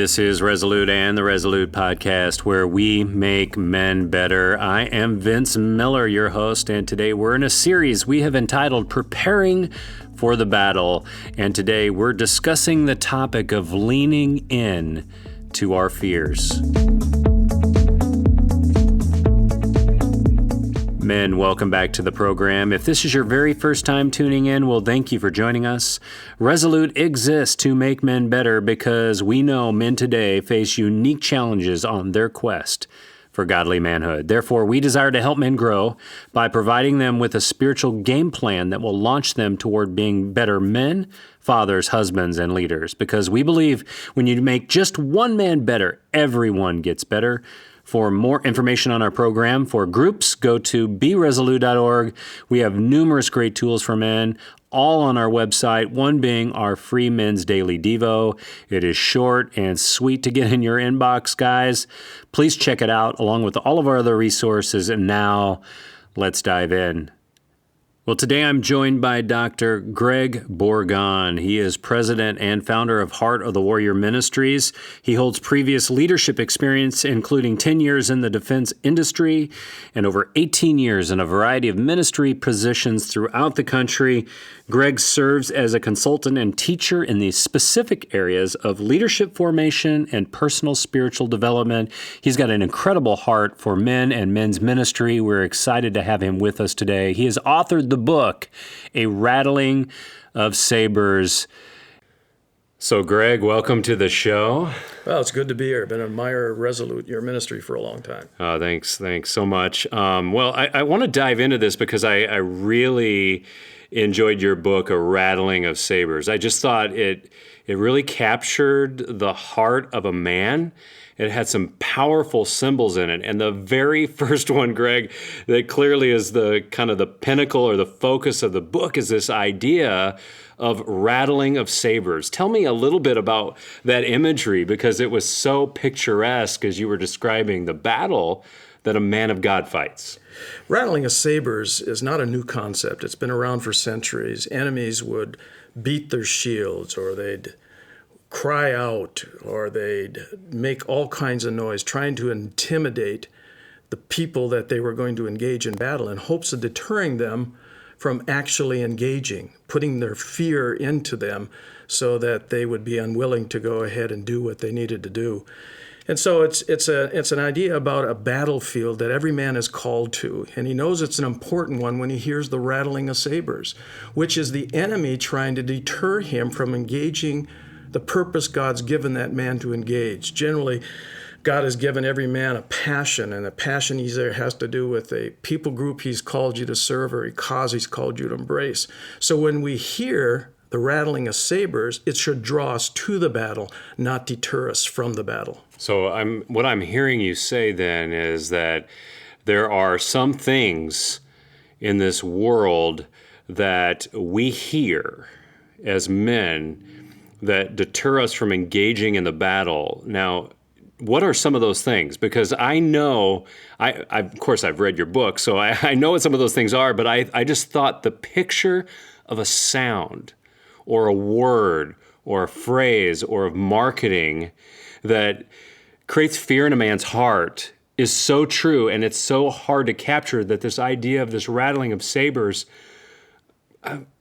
This is Resolute and the Resolute Podcast, where we make men better. I am Vince Miller, your host, and today we're in a series we have entitled Preparing for the Battle. And today we're discussing the topic of leaning in to our fears. Men, welcome back to the program. If this is your very first time tuning in, well, thank you for joining us. Resolute exists to make men better because we know men today face unique challenges on their quest for godly manhood. Therefore, we desire to help men grow by providing them with a spiritual game plan that will launch them toward being better men, fathers, husbands, and leaders. Because we believe when you make just one man better, everyone gets better. For more information on our program, for groups, go to beresolute.org. We have numerous great tools for men, all on our website, one being our free Men's Daily Devo. It is short and sweet to get in your inbox, guys. Please check it out, along with all of our other resources. And now, let's dive in. Well, today I'm joined by Dr. Greg Bourgond. He is president and founder of Heart of the Warrior Ministries. He holds previous leadership experience, including 10 years in the defense industry and over 18 years in a variety of ministry positions throughout the country. Greg serves as a consultant and teacher in the specific areas of leadership formation and personal spiritual development. He's got an incredible heart for men and men's ministry. We're excited to have him with us today. He has authored the book, A Rattling of Sabers. So, Greg, welcome to the show. Well, it's good to be here. I've been an admirer of Resolute, your ministry, for a long time. Oh, thanks so much. I want to dive into this because I really enjoyed your book, A Rattling of Sabers. I just thought it really captured the heart of a man. It had some powerful symbols in it. And the very first one, Greg, that clearly is the kind of the pinnacle or the focus of the book is this idea of rattling of sabers. Tell me a little bit about that imagery, because it was so picturesque as you were describing the battle that a man of God fights. Rattling of sabers is not a new concept. It's been around for centuries. Enemies would beat their shields, or they'd cry out, or they'd make all kinds of noise, trying to intimidate the people that they were going to engage in battle in hopes of deterring them from actually engaging, putting their fear into them so that they would be unwilling to go ahead and do what they needed to do. And so it's an idea about a battlefield that every man is called to, and he knows it's an important one when he hears the rattling of sabers, which is the enemy trying to deter him from engaging the purpose God's given that man to engage. Generally, God has given every man a passion, and the passion either has to do with a people group he's called you to serve or a cause he's called you to embrace. So when we hear the rattling of sabers, it should draw us to the battle, not deter us from the battle. So what I'm hearing you say then is that there are some things in this world that we hear as men that deter us from engaging in the battle. Now, what are some of those things? Because I know, of course, I've read your book, so I know what some of those things are, but I just thought the picture of a sound or a word or a phrase or of marketing that creates fear in a man's heart is so true, and it's so hard to capture that this idea of this rattling of sabers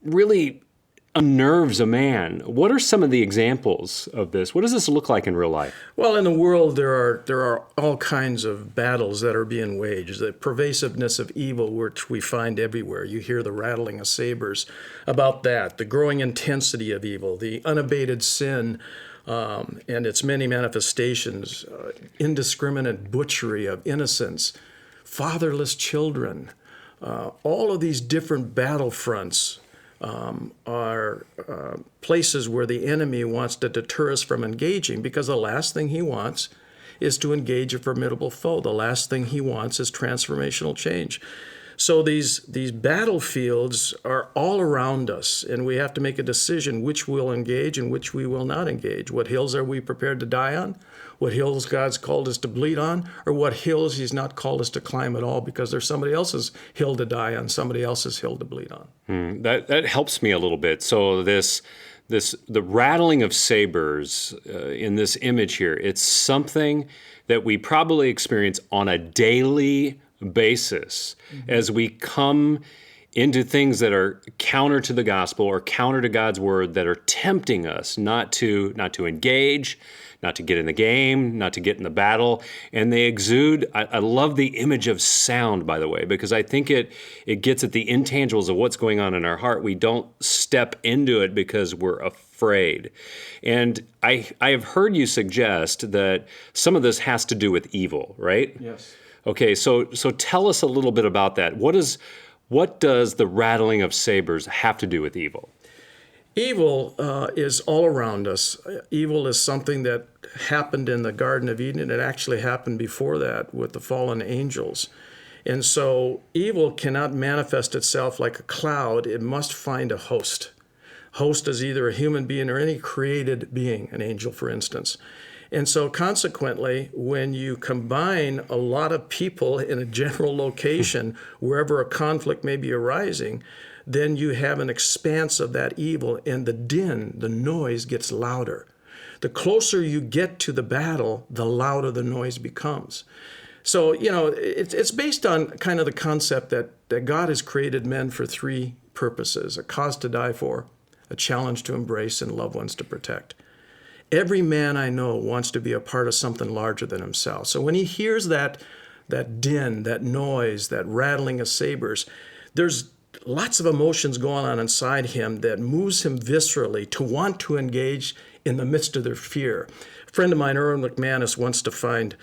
really unnerves a man. What are some of the examples of this? What does this look like in real life? Well, in the world, there are all kinds of battles that are being waged. The pervasiveness of evil, which we find everywhere. You hear the rattling of sabers about that. The growing intensity of evil, the unabated sin, and its many manifestations, indiscriminate butchery of innocents, fatherless children. All of these different battlefronts are places where the enemy wants to deter us from engaging, because the last thing he wants is to engage a formidable foe. The last thing he wants is transformational change. So these battlefields are all around us, and we have to make a decision which we'll engage and which we will not engage. What hills are we prepared to die on? What hills God's called us to bleed on? Or what hills he's not called us to climb at all because there's somebody else's hill to die on, somebody else's hill to bleed on? That helps me a little bit. So this the rattling of sabers in this image here, it's something that we probably experience on a daily basis as we come into things that are counter to the gospel or counter to God's word, that are tempting us not to engage, not to get in the game, not to get in the battle. And they exude, I love the image of sound, by the way, because I think it gets at the intangibles of what's going on in our heart. We don't step into it because we're afraid. And I have heard you suggest that some of this has to do with evil, right? Yes. Okay, so tell us a little bit about that. What does the rattling of sabers have to do with evil? Evil is all around us. Evil is something that happened in the Garden of Eden. It actually happened before that with the fallen angels. And so evil cannot manifest itself like a cloud. It must find a host. Host is either a human being or any created being, an angel, for instance. And so consequently, when you combine a lot of people in a general location, wherever a conflict may be arising, then you have an expanse of that evil, and the din, the noise, gets louder. The closer you get to the battle, the louder the noise becomes. So, it's based on kind of the concept that God has created men for three purposes: a cause to die for, a challenge to embrace, and loved ones to protect. Every man I know wants to be a part of something larger than himself. So when he hears that din, that noise, that rattling of sabers, there's lots of emotions going on inside him that moves him viscerally to want to engage in the midst of their fear. A friend of mine, Erwin McManus, wants to find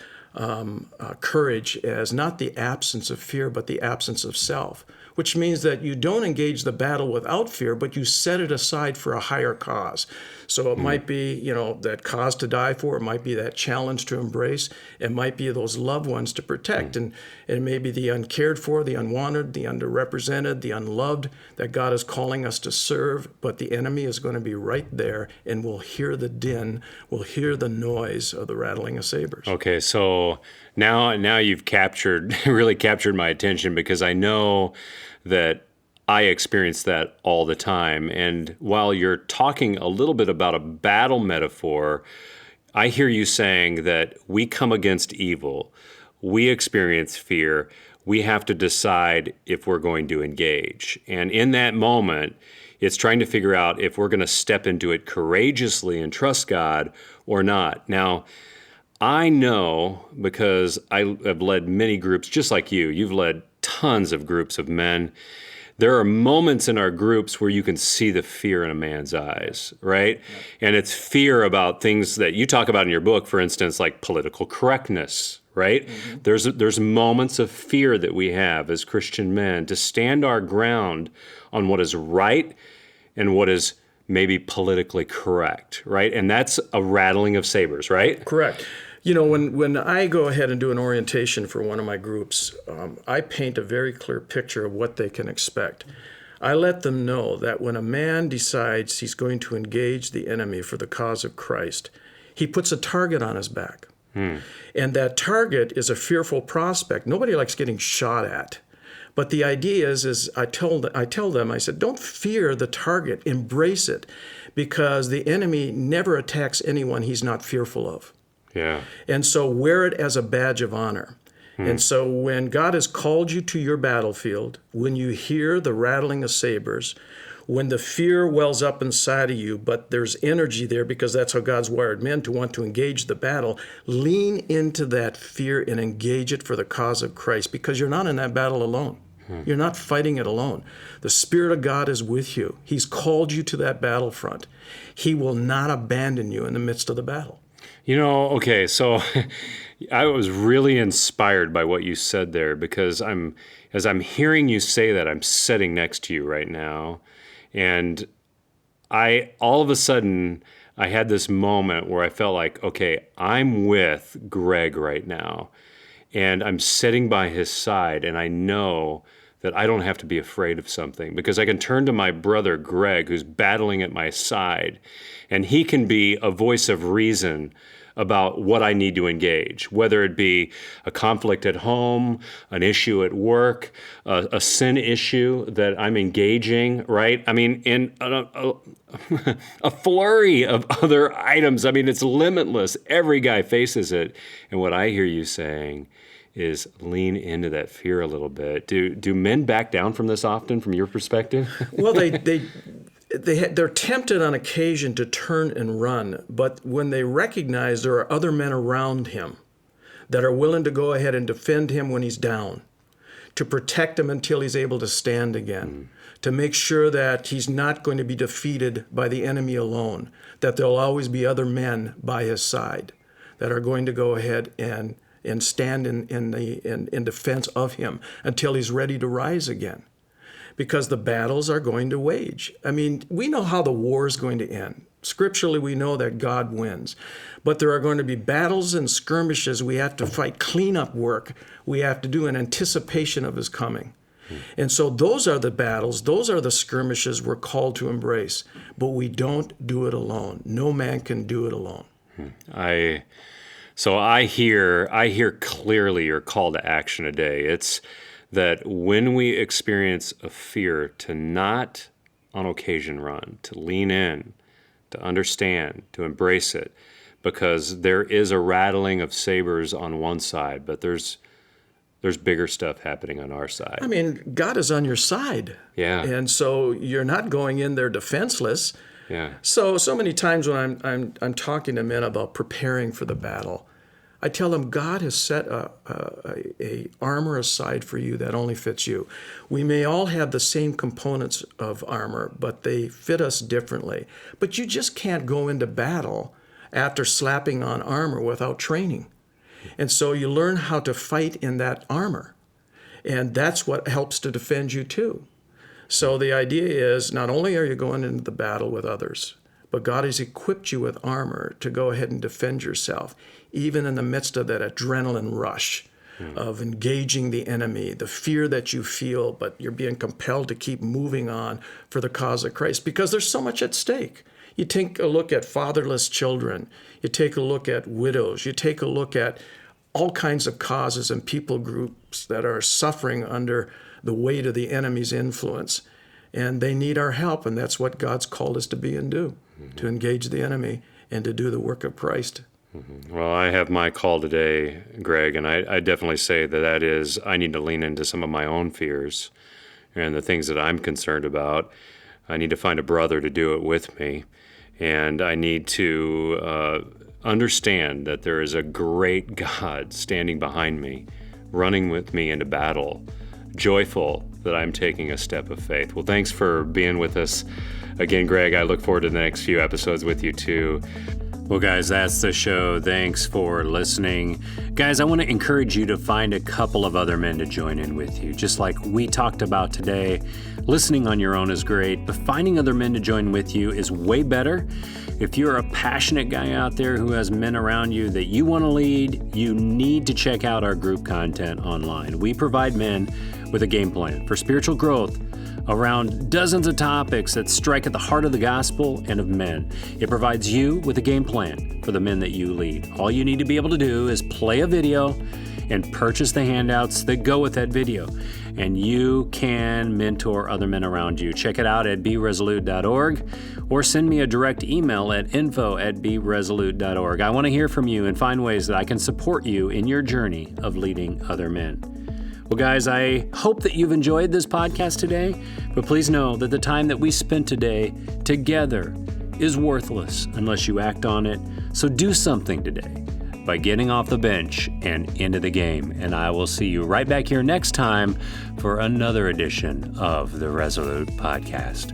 courage as not the absence of fear, but the absence of self, which means that you don't engage the battle without fear, but you set it aside for a higher cause. So it might be, that cause to die for, it might be that challenge to embrace, it might be those loved ones to protect, and it may be the uncared for, the unwanted, the underrepresented, the unloved that God is calling us to serve, but the enemy is going to be right there, and we'll hear the din, we'll hear the noise of the rattling of sabers. Okay, so now you've really captured my attention, because I know that I experience that all the time. And while you're talking a little bit about a battle metaphor, I hear you saying that we come against evil, we experience fear, we have to decide if we're going to engage. And in that moment, it's trying to figure out if we're going to step into it courageously and trust God or not. Now, I know, because I have led many groups just like you've led tons of groups of men. There are moments in our groups where you can see the fear in a man's eyes, right? Yep. And it's fear about things that you talk about in your book, for instance, like political correctness, right? Mm-hmm. There's moments of fear that we have as Christian men to stand our ground on what is right and what is maybe politically correct, right? And that's a rattling of sabers, right? Correct. When I go ahead and do an orientation for one of my groups, I paint a very clear picture of what they can expect. I let them know that when a man decides he's going to engage the enemy for the cause of Christ, he puts a target on his back. And that target is a fearful prospect. Nobody likes getting shot at. But the idea is I tell them, I said, don't fear the target, embrace it, because the enemy never attacks anyone he's not fearful of. Yeah. And so wear it as a badge of honor. And so when God has called you to your battlefield, when you hear the rattling of sabers, when the fear wells up inside of you, but there's energy there because that's how God's wired men to want to engage the battle, lean into that fear and engage it for the cause of Christ, because you're not in that battle alone. You're not fighting it alone. The Spirit of God is with you. He's called you to that battlefront. He will not abandon you in the midst of the battle. Okay, so I was really inspired by what you said there, because as I'm hearing you say that, I'm sitting next to you right now, and all of a sudden I had this moment where I felt like, okay, I'm with Greg right now, and I'm sitting by his side, and I know that I don't have to be afraid of something, because I can turn to my brother Greg, who's battling at my side, and he can be a voice of reason, about what I need to engage, whether it be a conflict at home, an issue at work, a sin issue that I'm engaging, right? I mean, in a flurry of other items. I mean, it's limitless. Every guy faces it. And what I hear you saying is lean into that fear a little bit. Do men back down from this often, from your perspective? Well, they're tempted on occasion to turn and run, but when they recognize there are other men around him that are willing to go ahead and defend him when he's down, to protect him until he's able to stand again, to make sure that he's not going to be defeated by the enemy alone, that there'll always be other men by his side that are going to go ahead and stand in defense of him until he's ready to rise again. Because the battles are going to wage. I mean, we know how the war is going to end. Scripturally, we know that God wins. But there are going to be battles and skirmishes we have to fight, cleanup work we have to do in anticipation of his coming. And so those are the battles, those are the skirmishes we're called to embrace. But we don't do it alone. No man can do it alone. So I hear clearly your call to action today. It's that when we experience a fear, to not on occasion run, to lean in, to understand, to embrace it, because there is a rattling of sabers on one side, but there's bigger stuff happening on our side. I mean, God is on your side. Yeah. And so you're not going in there defenseless. Yeah. So many times when I'm talking to men about preparing for the battle, I tell them God has set a armor aside for you that only fits you. We may all have the same components of armor, but they fit us differently. But you just can't go into battle after slapping on armor without training. And so you learn how to fight in that armor. And that's what helps to defend you too. So the idea is not only are you going into the battle with others, but God has equipped you with armor to go ahead and defend yourself, even in the midst of that adrenaline rush of engaging the enemy, the fear that you feel, but you're being compelled to keep moving on for the cause of Christ because there's so much at stake. You take a look at fatherless children. You take a look at widows. You take a look at all kinds of causes and people groups that are suffering under the weight of the enemy's influence. And they need our help, and that's what God's called us to be and do, to engage the enemy and to do the work of Christ. Well, I have my call today, Greg, and I definitely say that is I need to lean into some of my own fears and the things that I'm concerned about. I need to find a brother to do it with me, and I need to understand that there is a great God standing behind me, running with me into battle, joyful that I'm taking a step of faith. Well, thanks for being with us again, Greg. I look forward to the next few episodes with you too. Well, guys, that's the show. Thanks for listening. Guys, I want to encourage you to find a couple of other men to join in with you. Just like we talked about today, listening on your own is great, but finding other men to join with you is way better. If you're a passionate guy out there who has men around you that you want to lead, you need to check out our group content online. We provide men with a game plan for spiritual growth around dozens of topics that strike at the heart of the gospel and of men. It provides you with a game plan for the men that you lead. All you need to be able to do is play a video and purchase the handouts that go with that video, and you can mentor other men around you. Check it out at beresolute.org or send me a direct email at info@beresolute.org. I want to hear from you and find ways that I can support you in your journey of leading other men. Well, guys, I hope that you've enjoyed this podcast today, but please know that the time that we spent today together is worthless unless you act on it. So do something today by getting off the bench and into the game. And I will see you right back here next time for another edition of the Resolute Podcast.